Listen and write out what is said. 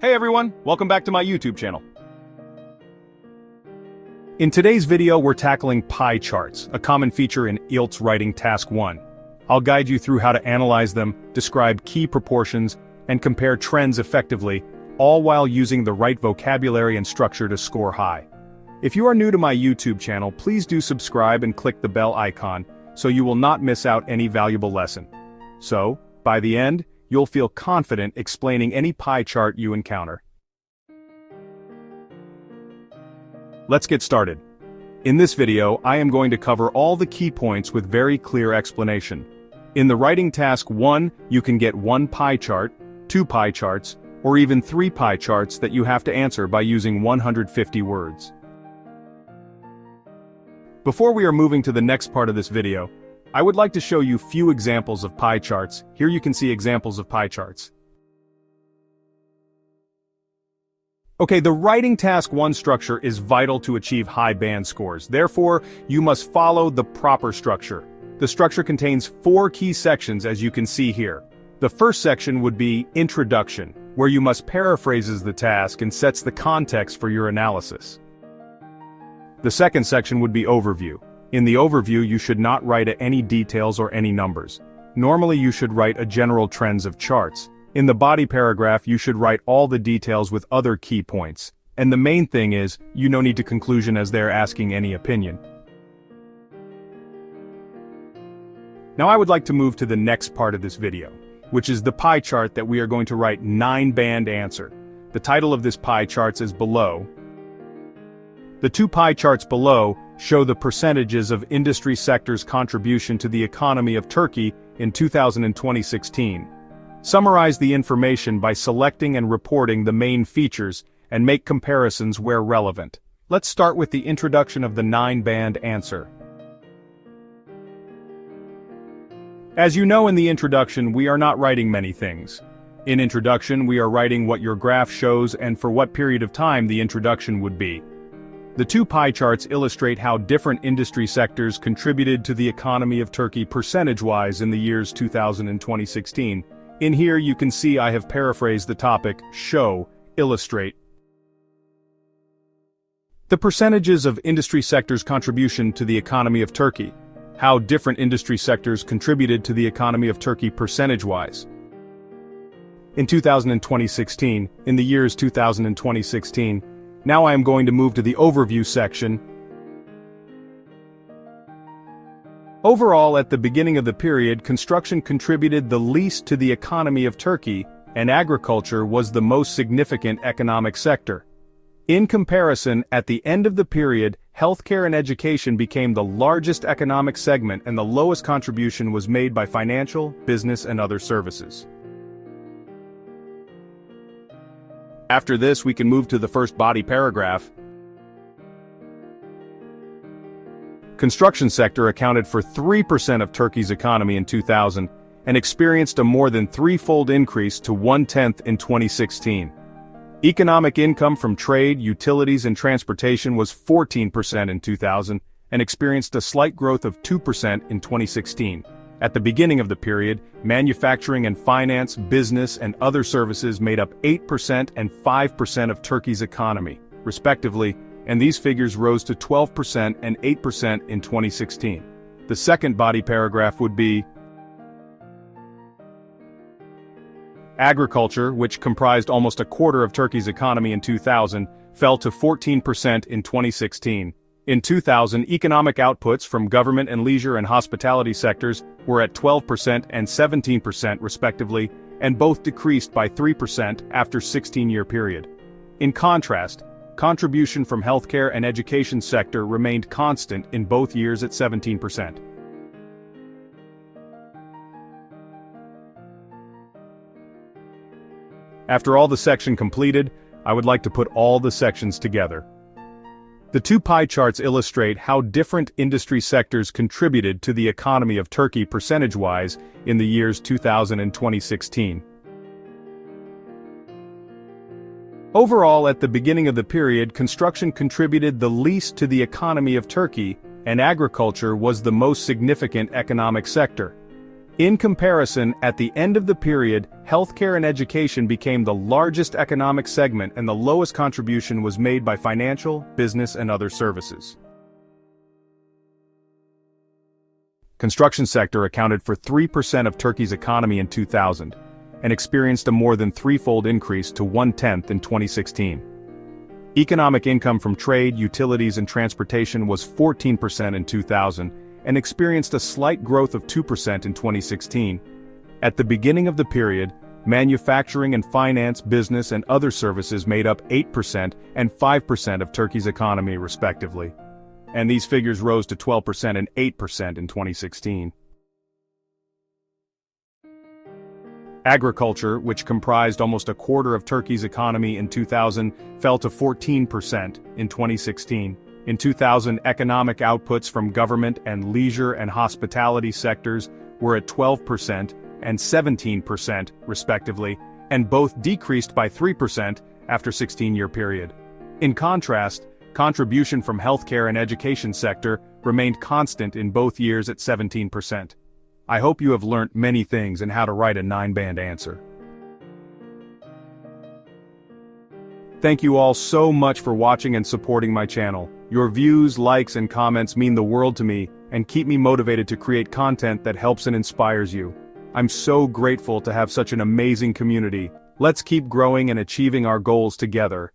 Hey everyone, welcome back to my YouTube channel. In today's video, we're tackling pie charts, a common feature in IELTS Writing Task 1. I'll guide you through how to analyze them, describe key proportions, and compare trends effectively, all while using the right vocabulary and structure to score high. If you are new to my YouTube channel, please do subscribe and click the bell icon so you will not miss out any valuable lesson. So, by the end, you'll feel confident explaining any pie chart you encounter. Let's get started. In this video, I am going to cover all the key points with very clear explanation. In the Writing Task 1, you can get 1 pie chart, 2 pie charts, or even 3 pie charts that you have to answer by using 150 words. Before we are moving to the next part of this video, I would like to show you few examples of pie charts. Here you can see examples of pie charts. Okay, the Writing Task 1 structure is vital to achieve high band scores. Therefore, you must follow the proper structure. The structure contains 4 key sections, as you can see here. The first section would be Introduction, where you must paraphrase the task and sets the context for your analysis. The second section would be Overview. In the overview, you should not write any details or any numbers. Normally you should write a general trends of charts. In the body paragraph, you should write all the details with other key points. And the main thing is, you no need to conclusion as they're asking any opinion. Now I would like to move to the next part of this video, which is the pie chart that we are going to write 9-band answer. The title of this pie chart is below. The 2 pie charts below show the percentages of industry sectors' contribution to the economy of Turkey in 2000 and 2016. Summarize the information by selecting and reporting the main features and make comparisons where relevant. Let's start with the introduction of the 9-band answer. As you know, in the introduction, we are not writing many things. In introduction, we are writing what your graph shows and for what period of time the introduction would be. The 2 pie charts illustrate how different industry sectors contributed to the economy of Turkey percentage-wise in the years 2000 and 2016. In here you can see I have paraphrased the topic, show, illustrate. The percentages of industry sectors' contribution to the economy of Turkey. How different industry sectors contributed to the economy of Turkey percentage-wise. In 2000 and 2016, in the years 2000 and 2016, now I am going to move to the overview section. Overall, at the beginning of the period, construction contributed the least to the economy of Turkey, and agriculture was the most significant economic sector. In comparison, at the end of the period, healthcare and education became the largest economic segment and the lowest contribution was made by financial, business and other services. After this, we can move to the first body paragraph. Construction sector accounted for 3% of Turkey's economy in 2000 and experienced a more than 3-fold increase to 1/10 in 2016. Economic income from trade, utilities and transportation was 14% in 2000 and experienced a slight growth of 2% in 2016. At the beginning of the period, manufacturing and finance, business and other services made up 8% and 5% of Turkey's economy, respectively, and these figures rose to 12% and 8% in 2016. The second body paragraph would be agriculture, which comprised almost a quarter of Turkey's economy in 2000, fell to 14% in 2016. In 2000, economic outputs from government and leisure and hospitality sectors were at 12% and 17% respectively, and both decreased by 3% after a 16-year period. In contrast, contribution from healthcare and education sector remained constant in both years at 17%. After all the section completed, I would like to put all the sections together. The 2 pie charts illustrate how different industry sectors contributed to the economy of Turkey percentage-wise in the years 2000 and 2016. Overall, at the beginning of the period, construction contributed the least to the economy of Turkey, and agriculture was the most significant economic sector. In comparison, at the end of the period, healthcare and education became the largest economic segment and the lowest contribution was made by financial, business and other services. Construction sector accounted for 3% of Turkey's economy in 2000, and experienced a more than threefold increase to 1/10 in 2016. Economic income from trade, utilities and transportation was 14% in 2000, and experienced a slight growth of 2% in 2016. At the beginning of the period, manufacturing and finance, business and other services made up 8% and 5% of Turkey's economy respectively. And these figures rose to 12% and 8% in 2016. Agriculture, which comprised almost a quarter of Turkey's economy in 2000, fell to 14% in 2016. In 2000, economic outputs from government and leisure and hospitality sectors were at 12% and 17%, respectively, and both decreased by 3% after a 16-year period. In contrast, contribution from healthcare and education sector remained constant in both years at 17%. I hope you have learnt many things and how to write a 9-band answer. Thank you all so much for watching and supporting my channel. Your views, likes, and comments mean the world to me and keep me motivated to create content that helps and inspires you. I'm so grateful to have such an amazing community. Let's keep growing and achieving our goals together.